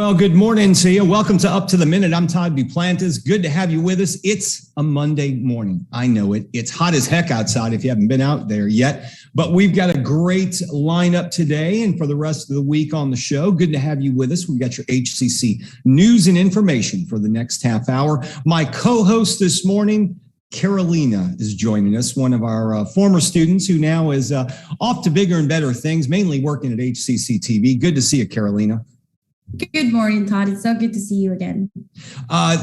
Well, good morning to you. Welcome to Up to the Minute. I'm Todd Duplantis. Good to have you with us. It's a Monday morning. I know it. It's hot as heck outside if you haven't been out there yet. But we've got a great lineup today and for the rest of the week on the show. Good to have you with us. We've got your HCC news and information for the next half hour. My co-host this morning, Carolina, is joining us, one of our former students who now is off to bigger and better things, mainly working at HCCTV. Good to see you, Carolina. Good morning, Todd. It's so good to see you again.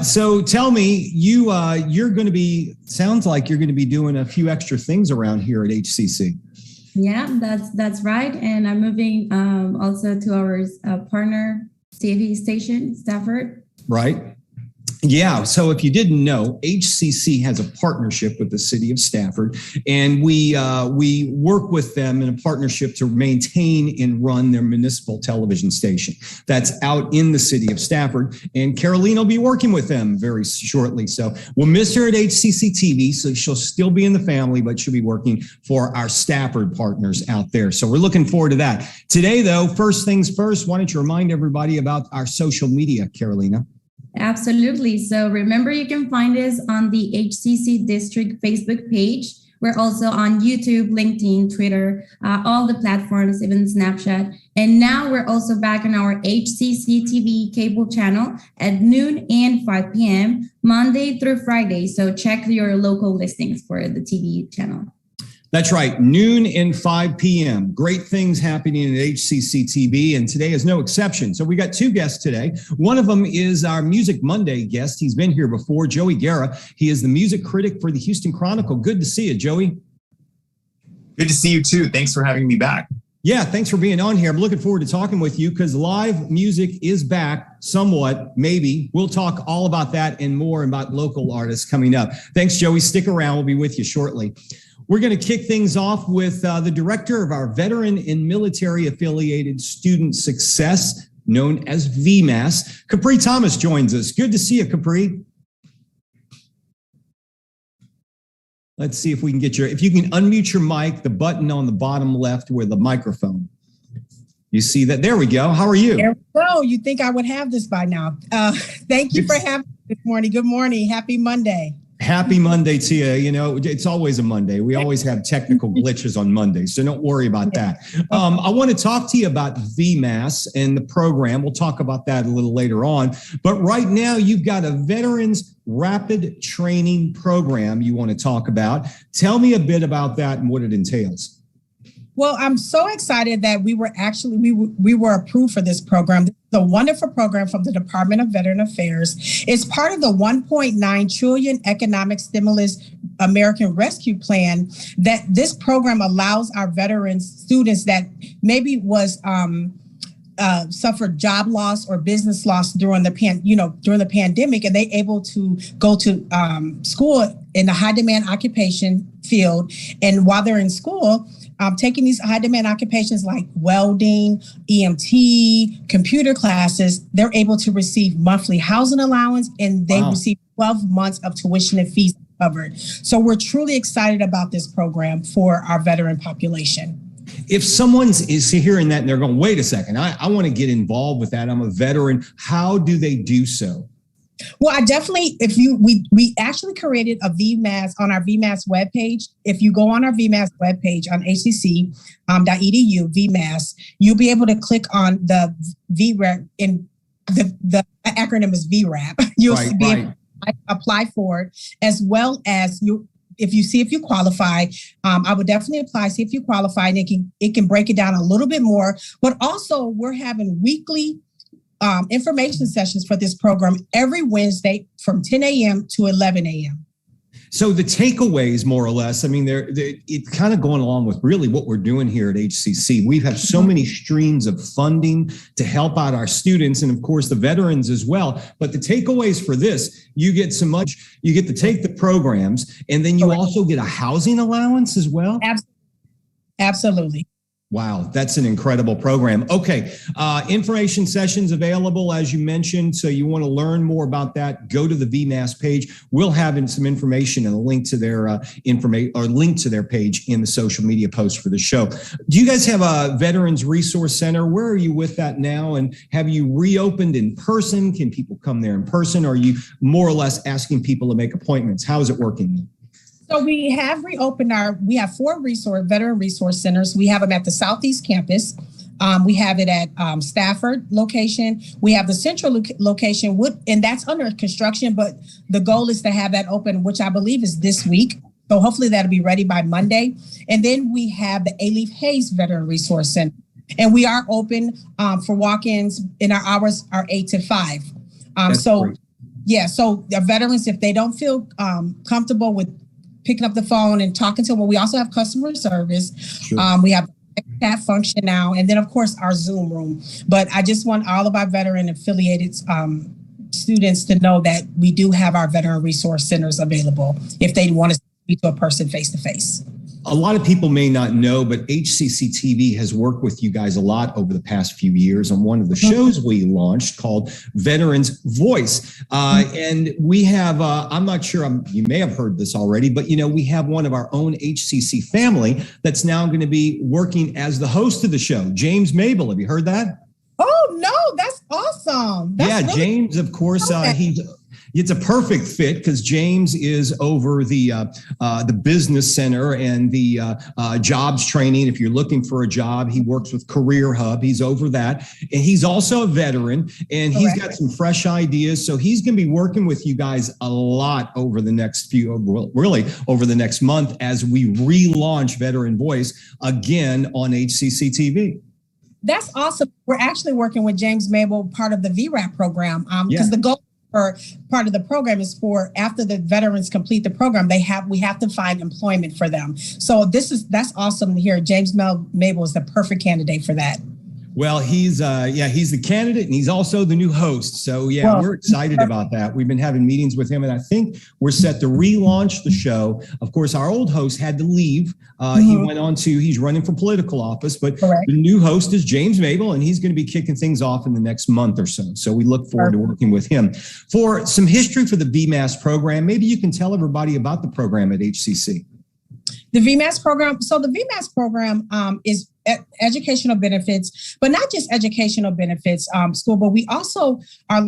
So tell me, you're going to be, sounds like you're going to be doing a few extra things around here at HCC. Yeah, that's right. And I'm moving also to our partner TV station, Stafford. Right. Yeah. So if you didn't know, HCC has a partnership with the city of Stafford, and we work with them in a partnership to maintain and run their municipal television station that's out in the city of Stafford. And Carolina will be working with them very shortly. So we'll miss her at HCC TV. So she'll still be in the family, but she'll be working for our Stafford partners out there. So we're looking forward to that. Today, though, first things first, why don't you remind everybody about our social media, Carolina? Absolutely. So remember, you can find us on the HCC District Facebook page. We're also on YouTube, LinkedIn, Twitter, all the platforms, even Snapchat. And now we're also back on our HCCTV cable channel at noon and 5 p.m. Monday through Friday. So check your local listings for the TV channel. That's right, noon and 5 p.m. Great things happening at HCC TV, and today is no exception. So we got two guests today. One of them is our Music Monday guest. He's been here before, Joey Guerra. He is the music critic for the Houston Chronicle. Good to see you, Joey. Good to see you too. Thanks for having me back. Yeah, thanks for being on here. I'm looking forward to talking with you because live music is back somewhat, maybe. We'll talk all about that and more about local artists coming up. Thanks, Joey. Stick around. We'll be with you shortly. We're going to kick things off with the director of our Veteran and Military Affiliated Student Success, known as VMAS. Capri Thomas joins us. Good to see you, Capri. Let's see if we can get if you can unmute your mic, the button on the bottom left with the microphone. You see that? There we go. How are you? There we go. You think I would have this by now. Thank you for having me this morning. Good morning. Happy Monday. Happy Monday to you. You know, it's always a Monday. We always have technical glitches on Mondays, so don't worry about that. I want to talk to you about VMAS and the program. We'll talk about that a little later on. But right now, you've got a Veterans Rapid Training Program you want to talk about. Tell me a bit about that and what it entails. Well, I'm so excited that we were approved for this program. This is a wonderful program from the Department of Veteran Affairs. It's part of the $1.9 trillion economic stimulus American Rescue Plan that this program allows our veterans, students that maybe suffered job loss or business loss during the pandemic, and they able to go to school in a high demand occupation field. And while they're in school, taking these high demand occupations like welding, EMT, computer classes, they're able to receive monthly housing allowance, and they receive 12 months of tuition and fees covered. So we're truly excited about this program for our veteran population. If someone's hearing that and they're going, wait a second, I want to get involved with that, I'm a veteran, how do they do so? Well, I definitely, we actually created a VMAS on our VMAS webpage. If you go on our VMAS webpage on hcc.edu, VMAS, you'll be able to click on the VRAP, and the acronym is VRAP. You'll be able to apply for it, as well as if you qualify. I would definitely apply, see if you qualify, and it can break it down a little bit more. But also, we're having weekly information sessions for this program every Wednesday from 10 a.m. to 11 a.m. So the takeaways, more or less, I mean, it's kind of going along with really what we're doing here at HCC. We have so many streams of funding to help out our students and, of course, the veterans as well. But the takeaways for this, you get to take the programs, and then you also get a housing allowance as well? Absolutely. Wow, that's an incredible program. Okay, information sessions available, as you mentioned. So you want to learn more about that, go to the VMAS page. We'll have some information and a link to their link to their page in the social media post for the show. Do you guys have a Veterans Resource Center? Where are you with that now? And have you reopened in person? Can people come there in person? Or are you more or less asking people to make appointments? How is it working? So we have reopened we have 4 veteran resource centers. We have them at the Southeast campus. We have it at Stafford location. We have the central location, and that's under construction, but the goal is to have that open, which I believe is this week. So hopefully that'll be ready by Monday. And then we have the A-Leaf Hayes Veteran Resource Center. And we are open for walk-ins, and our hours are 8 to 5. Great. Yeah, so the veterans, if they don't feel comfortable with picking up the phone and talking to them. We also have customer service. Sure. We have chat function now, and then of course our Zoom room. But I just want all of our veteran affiliated students to know that we do have our veteran resource centers available if they want to speak to a person face to face. A lot of people may not know, but HCCTV has worked with you guys a lot over the past few years on one of the shows we launched called Veterans Voice. And we have, I'm not sure, you may have heard this already, but we have one of our own HCC family that's now going to be working as the host of the show, James Mabel. Have you heard that? Oh, no, that's awesome. That's James, of course, it's a perfect fit because James is over the business center and the jobs training. If you're looking for a job, he works with Career Hub. He's over that. And he's also a veteran, and he's got some fresh ideas. So he's going to be working with you guys a lot over the next over the next month as we relaunch Veteran Voice again on HCCTV. That's awesome. We're actually working with James Mabel, part of the VRAP program, because the goal for part of the program is for after the veterans complete the program, we have to find employment for them. So that's awesome to hear. James Mabel is the perfect candidate for that. Well, he's the candidate, and he's also the new host. So we're excited about that. We've been having meetings with him, and I think we're set to relaunch the show. Of course, our old host had to leave. He went on he's running for political office, but the new host is James Mabel, and he's going to be kicking things off in the next month or so. So we look forward to working with him. For some history for the VMAS program, maybe you can tell everybody about the program at HCC. The VMAS program. So the VMAS program is educational benefits, but not just educational benefits, school, but we also are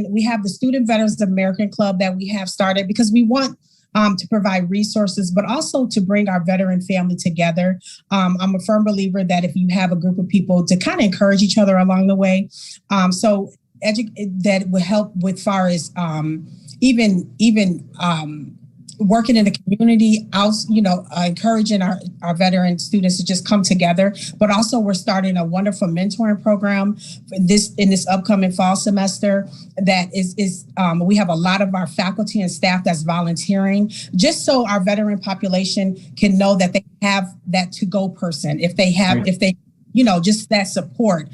we have the Student Veterans American Club that we have started because we want to provide resources, but also to bring our veteran family together. I'm a firm believer that if you have a group of people to kind of encourage each other along the way, that will help with far as even working in the community, encouraging our veteran students to just come together. But also we're starting a wonderful mentoring program in this upcoming fall semester that we have a lot of our faculty and staff that's volunteering, just so our veteran population can know that they have that to-go person if they just that support.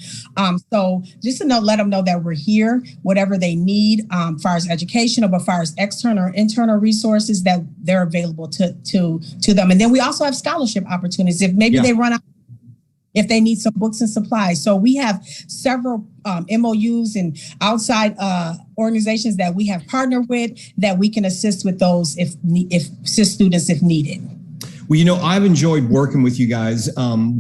So just to let them know that we're here, whatever they need, far as educational, but far as external or internal resources, that they're available to them. And then we also have scholarship opportunities if maybe they run out, if they need some books and supplies. So we have several MOUs and outside organizations that we have partnered with that we can assist with those assist students if needed. Well, I've enjoyed working with you guys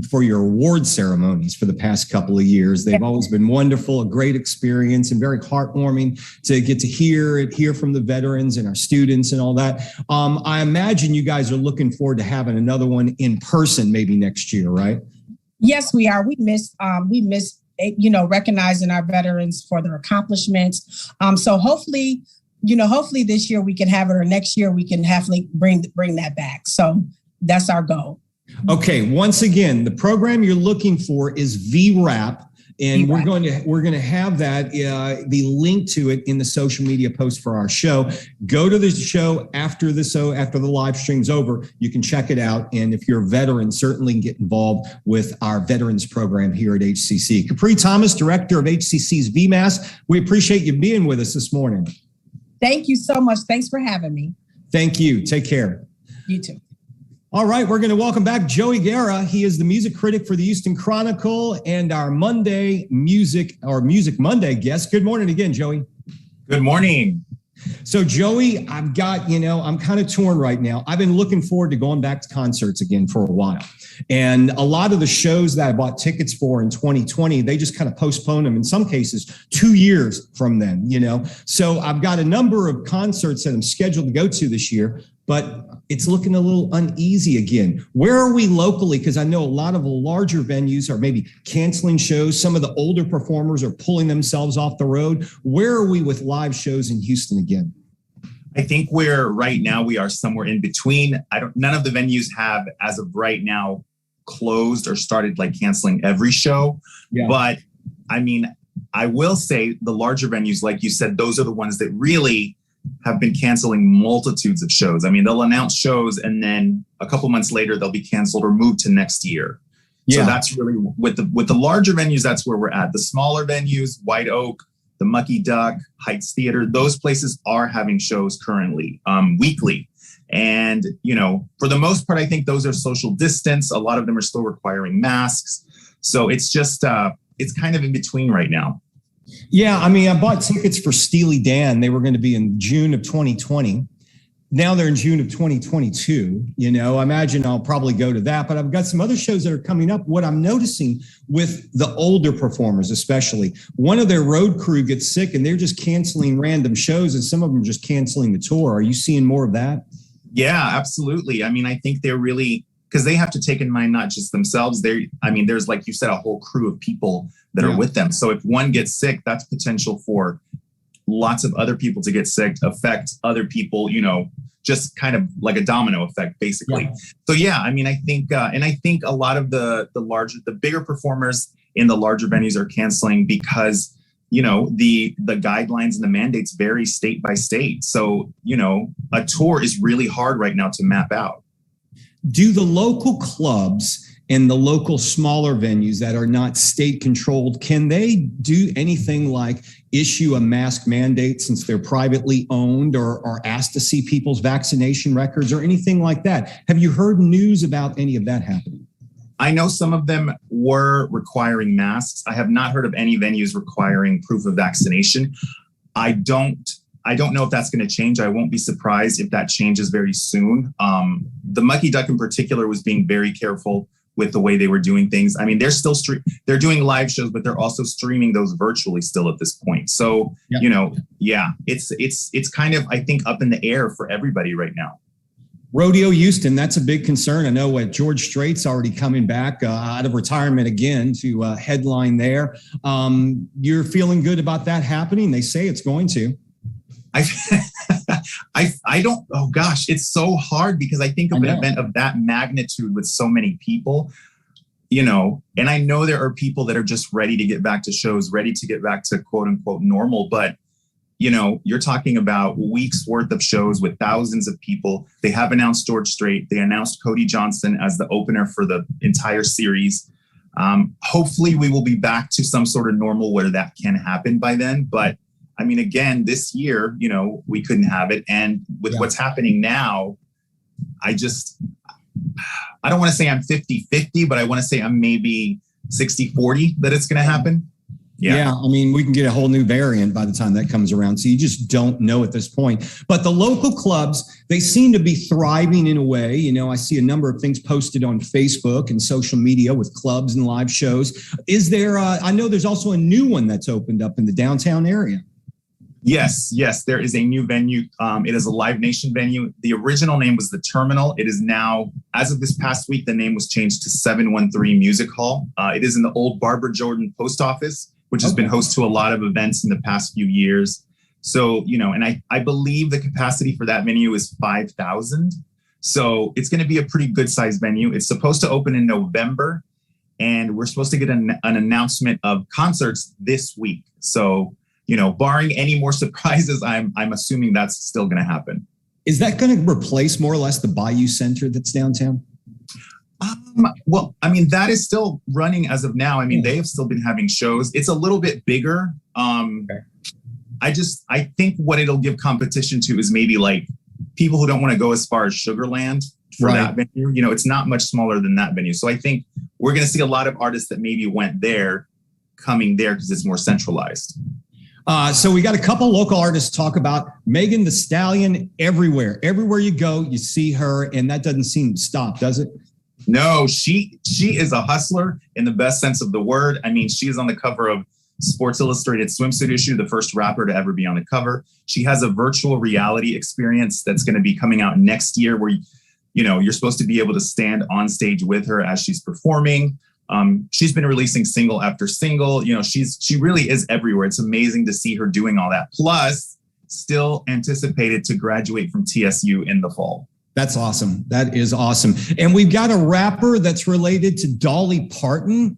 for your award ceremonies for the past couple of years. They've always been wonderful, a great experience, and very heartwarming to get to hear from the veterans and our students and all that. I imagine you guys are looking forward to having another one in person maybe next year, right? Yes, we are. We miss recognizing our veterans for their accomplishments. So hopefully this year we can have it, or next year we can happily bring that back. So that's our goal. Okay. Once again, the program you're looking for is VRAP, and we're going to have that the link to it in the social media post for our show. Go to the show after the live stream's over. You can check it out, and if you're a veteran, certainly get involved with our veterans program here at HCC. Capri Thomas, director of HCC's VMAS. We appreciate you being with us this morning. Thank you so much. Thanks for having me. Thank you. Take care. You too. All right, we're going to welcome back Joey Guerra. He is the music critic for the Houston Chronicle and our Music Monday guest. Good morning again, Joey. Good morning. So, Joey, I've got, I'm kind of torn right now. I've been looking forward to going back to concerts again for a while. And a lot of the shows that I bought tickets for in 2020, they just kind of postponed them in some cases 2 years from then, So I've got a number of concerts that I'm scheduled to go to this year, but it's looking a little uneasy again. Where are we locally? Because I know a lot of the larger venues are maybe canceling shows. Some of the older performers are pulling themselves off the road. Where are we with live shows in Houston again? I think right now we are somewhere in between. None of the venues have, as of right now, closed or started canceling every show. Yeah. But I mean, I will say the larger venues, like you said, those are the ones that really have been canceling multitudes of shows. I mean, they'll announce shows and then a couple months later they'll be canceled or moved to next year. Yeah. So that's really with the larger venues, that's where we're at. The smaller venues, White Oak, the Mucky Duck, Heights Theater, those places are having shows currently, weekly. And, for the most part, I think those are social distance. A lot of them are still requiring masks. So it's just, it's kind of in between right now. Yeah, I mean, I bought tickets for Steely Dan. They were going to be in June of 2020. Now they're in June of 2022. I imagine I'll probably go to that. But I've got some other shows that are coming up. What I'm noticing with the older performers, especially, one of their road crew gets sick and they're just canceling random shows, and some of them are just canceling the tour. Are you seeing more of that? Yeah, absolutely. I mean, I think they're really, because they have to take in mind not just themselves. There's, like you said, a whole crew of people that are with them. So if one gets sick, that's potential for lots of other people to get sick, affect other people, just kind of like a domino effect, basically. Yeah. So yeah, I mean, I think a lot of the bigger performers in the larger venues are canceling because the guidelines and the mandates vary state by state. So a tour is really hard right now to map out. Do the local clubs and the local smaller venues that are not state controlled, can they do anything like issue a mask mandate since they're privately owned, or are asked to see people's vaccination records or anything like that? Have you heard news about any of that happening? I know some of them were requiring masks. I have not heard of any venues requiring proof of vaccination. I don't know if that's going to change. I won't be surprised if that changes very soon. The Mucky Duck in particular was being very careful with the way they were doing things. I mean, they're still they're doing live shows, but they're also streaming those virtually still at this point. So, it's kind of, I think, up in the air for everybody right now. Rodeo Houston, that's a big concern. I know what George Strait's already coming back out of retirement again to headline there. You're feeling good about that happening? They say it's going to. I don't, oh gosh, it's so hard because I think of an event of that magnitude with so many people, and I know there are people that are just ready to get back to shows, ready to get back to quote unquote normal. But, you're talking about weeks worth of shows with thousands of people. They have announced George Strait. They announced Cody Johnson as the opener for the entire series. Hopefully we will be back to some sort of normal where that can happen by then. But I mean, again, this year, we couldn't have it. And with what's happening now, I don't want to say I'm 50-50, but I want to say I'm maybe 60-40 that it's going to happen. Yeah, I mean, we can get a whole new variant by the time that comes around. So you just don't know at this point. But the local clubs, they seem to be thriving in a way. I see a number of things posted on Facebook and social media with clubs and live shows. Is there, I know there's also a new one that's opened up in the downtown area. Yes, there is a new venue. It is a Live Nation venue. The original name was The Terminal. It is now, as of this past week, the name was changed to 713 Music Hall. It is in the old Barbara Jordan post office, which has been host to a lot of events in the past few years. So, and I believe the capacity for that venue is 5,000. So it's going to be a pretty good sized venue. It's supposed to open in November, and we're supposed to get an announcement of concerts this week. So, barring any more surprises, I'm assuming that's still going to happen. Is that going to replace more or less the Bayou Center that's downtown? Well, I mean, that is still running as of now. I mean, they have still been having shows. It's a little bit bigger. I think what it'll give competition to is maybe like people who don't want to go as far as Sugarland for that venue. You know, it's not much smaller than that venue. So I think we're going to see a lot of artists that maybe went there coming there because it's more centralized. So we got a couple local artists to talk about. Megan Thee Stallion everywhere. Everywhere you go, you see her, and that doesn't seem to stop, does it? No, she is a hustler in the best sense of the word. I mean, she is on the cover of Sports Illustrated swimsuit issue, the first rapper to ever be on the cover. She has a virtual reality experience that's going to be coming out next year where, you know, you're supposed to be able to stand on stage with her as she's performing. She's been releasing single after single. You know, she really is everywhere. It's amazing to see her doing all that. Plus, still anticipated to graduate from TSU in the fall. That's awesome. That is awesome. And we've got a rapper that's related to Dolly Parton.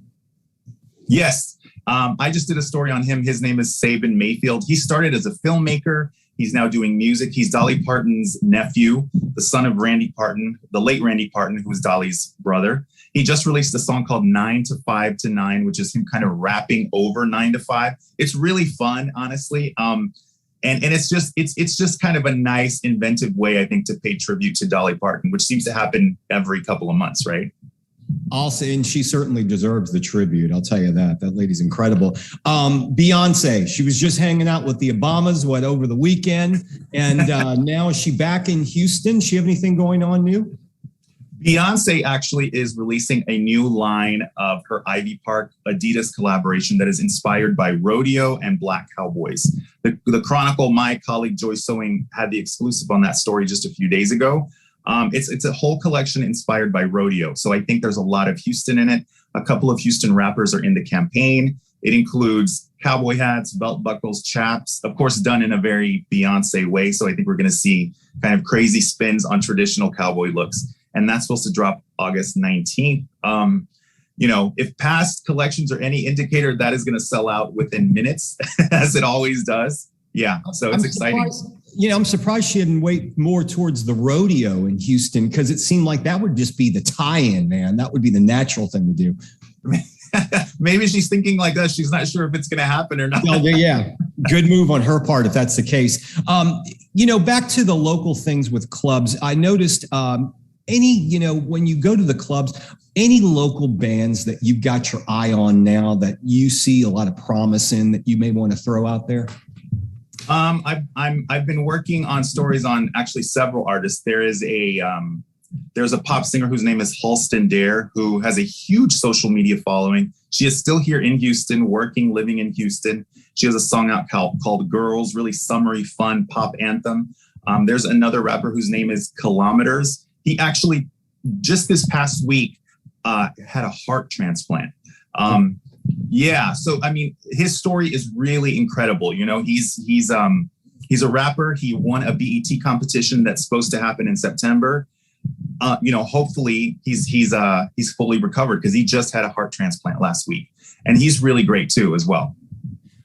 Yes. I just did a story on him. His name is Sabin Mayfield. He started as a filmmaker. He's now doing music. He's Dolly Parton's nephew, the son of Randy Parton, the late Randy Parton, who was Dolly's brother. He just released a song called 9 to 5 to 9, which is him kind of rapping over 9 to 5. It's really fun, honestly. And it's just kind of a nice, inventive way, I think, to pay tribute to Dolly Parton, which seems to happen every couple of months, right? Also, and she certainly deserves the tribute. I'll tell you that. That lady's incredible. Beyonce, she was just hanging out with the Obamas, over the weekend. And now is she back in Houston? She have anything going on new? Beyonce actually is releasing a new line of her Ivy Park Adidas collaboration that is inspired by rodeo and Black cowboys. The Chronicle, my colleague Joy Sewing, had the exclusive on that story just a few days ago. It's a whole collection inspired by rodeo. So I think there's a lot of Houston in it. A couple of Houston rappers are in the campaign. It includes cowboy hats, belt buckles, chaps, of course, done in a very Beyonce way. So I think we're going to see kind of crazy spins on traditional cowboy looks. And that's supposed to drop August 19th. You know, if past collections are any indicator, that is going to sell out within minutes, as it always does. Yeah, so it's exciting. You know, I'm surprised she didn't wait more towards the rodeo in Houston, because it seemed like that would just be the tie-in, man. That would be the natural thing to do. Maybe she's thinking like that. She's not sure if it's going to happen or not. Well, yeah, good move on her part if that's the case. You know, back to the local things with clubs, I noticed when you go to the clubs, any local bands that you've got your eye on now that you see a lot of promise in that you may want to throw out there? I've been working on stories on actually several artists. There's a pop singer whose name is Halston Dare, who has a huge social media following. She is still here in Houston, living in Houston. She has a song out called Girls, really summery, fun pop anthem. There's another rapper whose name is Kilometers. He actually just this past week had a heart transplant. Yeah, so I mean, his story is really incredible. You know, he's a rapper. He won a BET competition that's supposed to happen in September. You know, hopefully he's fully recovered, because he just had a heart transplant last week, and he's really great too as well.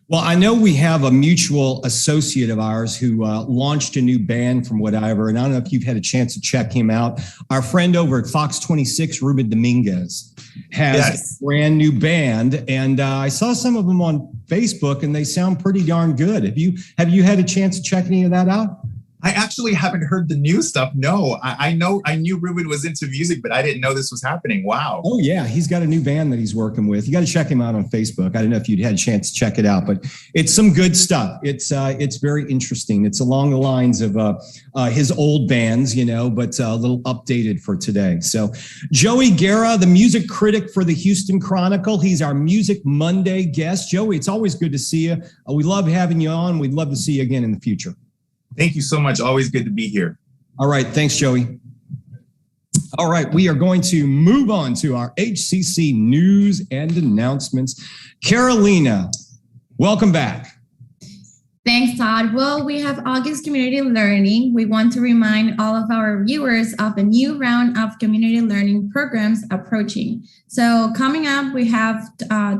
Well, I know we have a mutual associate of ours who launched a new band from whatever, and I don't know if you've had a chance to check him out. Our friend over at Fox 26, Ruben Dominguez, has a brand new band, and I saw some of them on Facebook, and they sound pretty darn good. Have you had a chance to check any of that out? I actually haven't heard the new stuff. No, I knew Ruben was into music, but I didn't know this was happening. Wow. Oh yeah. He's got a new band that he's working with. You got to check him out on Facebook. I don't know if you'd had a chance to check it out, but it's some good stuff. It's very interesting. It's along the lines of his old bands, you know, but a little updated for today. So Joey Guerra, the music critic for the Houston Chronicle. He's our Music Monday guest. Joey, it's always good to see you. We love having you on. We'd love to see you again in the future. Thank you so much. Always good to be here. All right. Thanks, Joey. All right. We are going to move on to our HCC news and announcements. Carolina, welcome back. Thanks, Todd. Well, we have August Community Learning. We want to remind all of our viewers of a new round of community learning programs approaching. So coming up, we have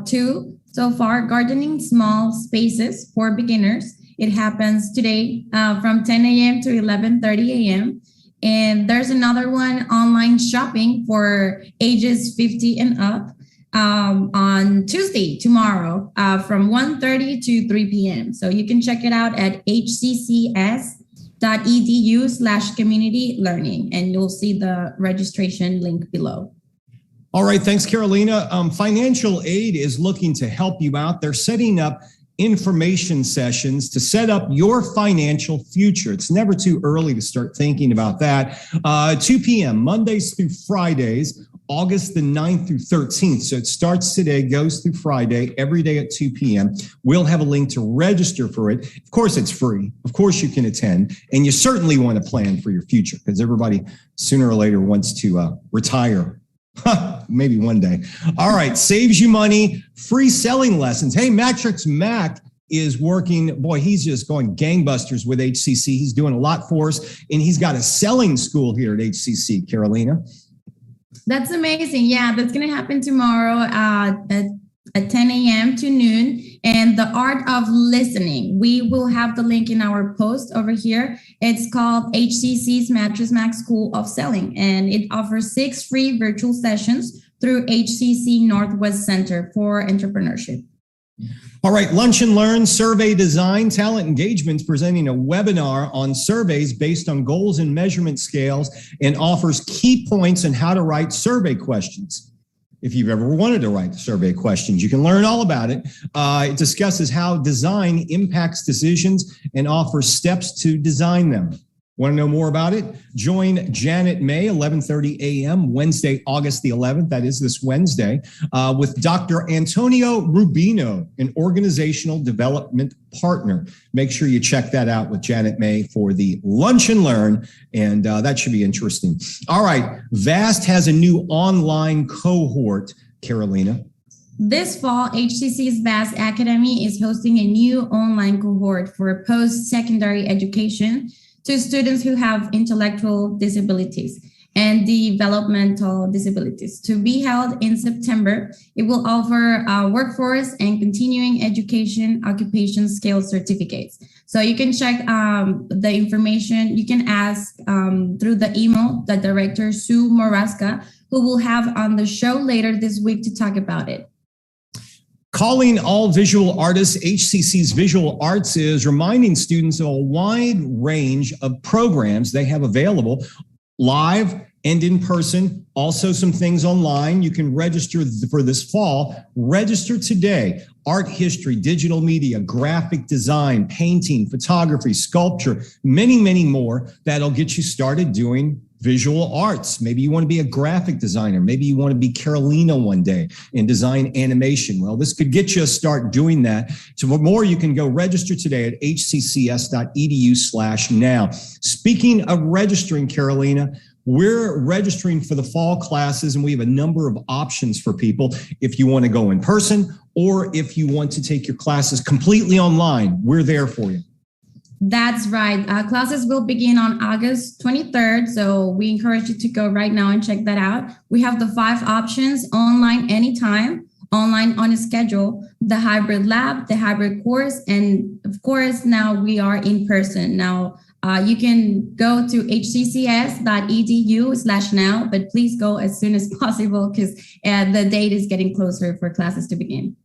two so far: Gardening Small Spaces for Beginners. It happens today from 10 a.m. to 11:30 a.m. And there's another one, Online Shopping for ages 50 and up, on Tuesday, tomorrow, from 1:30 to 3 p.m. So you can check it out at HCCS wweare.edu/community learning, and you'll see the registration link below. All right, thanks, Carolina. Financial aid is looking to help you out. They're setting up information sessions to set up your financial future. It's never too early to start thinking about that. 2 p.m., Mondays through Fridays, August the 9th through 13th. So it starts today, goes through Friday, every day at 2 p.m. We'll have a link to register for it. Of course, it's free. Of course, you can attend. And you certainly want to plan for your future because everybody sooner or later wants to retire. Maybe one day. All right. Saves you money. Free selling lessons. Hey, Matrix Mac is working. Boy, he's just going gangbusters with HCC. He's doing a lot for us. And he's got a selling school here at HCC, Carolina. That's amazing. Yeah, that's going to happen tomorrow at 10 a.m. to noon. And the art of listening. We will have the link in our post over here. It's called HCC's Matrix Mac School of Selling, and it offers 6 free virtual sessions through HCC Northwest Center for Entrepreneurship. All right, Lunch and Learn Survey Design Talent Engagement's presenting a webinar on surveys based on goals and measurement scales and offers key points on how to write survey questions. If you've ever wanted to write survey questions, you can learn all about it. It discusses how design impacts decisions and offers steps to design them. Want to know more about it? Join Janet May, 11:30 a.m., Wednesday, August the 11th. That is this Wednesday, with Dr. Antonio Rubino, an organizational development partner. Make sure you check that out with Janet May for the Lunch and Learn, and that should be interesting. All right, VAST has a new online cohort, Carolina. This fall, HCC's VAST Academy is hosting a new online cohort for post-secondary education to students who have intellectual disabilities and developmental disabilities. To be held in September, it will offer workforce and continuing education occupation skills certificates. So you can check the information. You can ask through the email, the director, Sue Moraska, who will have on the show later this week to talk about it. Calling all visual artists, HCC's Visual Arts is reminding students of a wide range of programs they have available live and in person. Also some things online. You can register for this fall. Register today. Art history, digital media, graphic design, painting, photography, sculpture, many, many more that'll get you started doing visual arts. Maybe you want to be a graphic designer. Maybe you want to be Carolina one day and design animation. Well, this could get you a start doing that. So for more, you can go register today at hccs.edu/now. Speaking of registering, Carolina, we're registering for the fall classes, and we have a number of options for people. If you want to go in person or if you want to take your classes completely online, we're there for you. That's right. Classes will begin on August 23rd. So we encourage you to go right now and check that out. We have the 5 options: online anytime, online on a schedule, the hybrid lab, the hybrid course, and of course, now we are in person. Now, you can go to hccs.edu/now, but please go as soon as possible because the date is getting closer for classes to begin.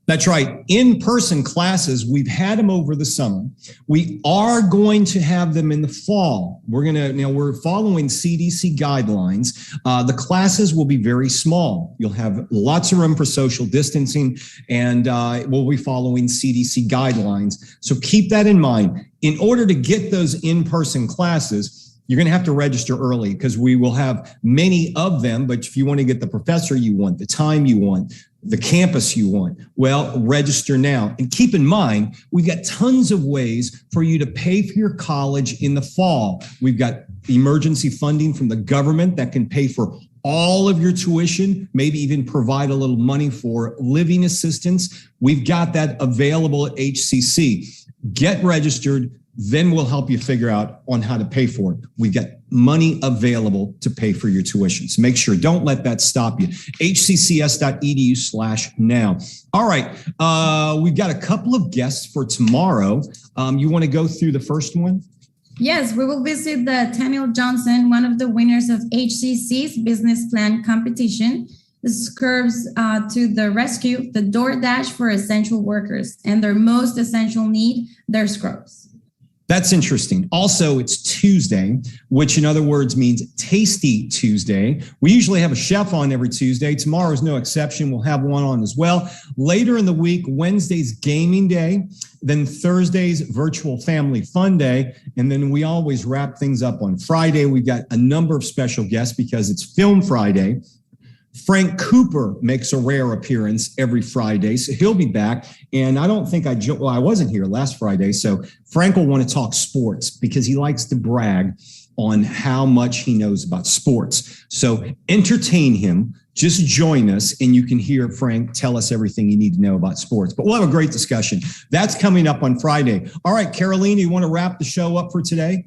That's right. In-person classes, we've had them over the summer. We are going to have them in the fall. We're following CDC guidelines. The classes will be very small. You'll have lots of room for social distancing, and we'll be following CDC guidelines. So keep that in mind. In order to get those in-person classes, you're going to have to register early because we will have many of them. But if you want to get the professor you want, the time you want, the campus you want, well, register now. And keep in mind, we've got tons of ways for you to pay for your college in the fall. We've got emergency funding from the government that can pay for all of your tuition, maybe even provide a little money for living assistance. We've got that available at HCC. Get registered. Then we'll help you figure out on how to pay for it. We've got money available to pay for your tuition. So make sure, don't let that stop you. hccs.edu/now. All right. We've got a couple of guests for tomorrow. You want to go through the first one? Yes, we will visit the Daniel Johnson, one of the winners of HCC's business plan competition. This curves to the rescue, the DoorDash for essential workers and their most essential need, their scrubs. That's interesting. Also, it's Tuesday, which in other words means Tasty Tuesday. We usually have a chef on every Tuesday. Tomorrow's no exception. We'll have one on as well. Later in the week, Wednesday's gaming day, then Thursday's virtual family fun day. And then we always wrap things up on Friday. We've got a number of special guests because it's Film Friday. Frank Cooper makes a rare appearance every Friday, so he'll be back. And I don't think I wasn't here last Friday, so Frank will want to talk sports because he likes to brag on how much he knows about sports. So entertain him. Just join us, and you can hear Frank tell us everything you need to know about sports. But we'll have a great discussion. That's coming up on Friday. All right, Caroline, you want to wrap the show up for today?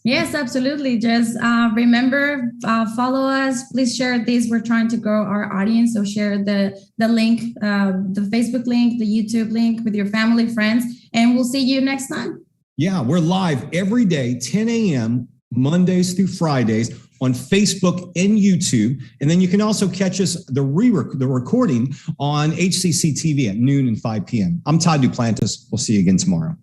Yes, absolutely. Just remember, follow us. Please share this. We're trying to grow our audience. So share the link, the Facebook link, the YouTube link with your family, friends, and we'll see you next time. Yeah, we're live every day, 10 a.m., Mondays through Fridays on Facebook and YouTube. And then you can also catch us, the recording on HCCTV at noon and 5 p.m. I'm Todd Duplantis. We'll see you again tomorrow.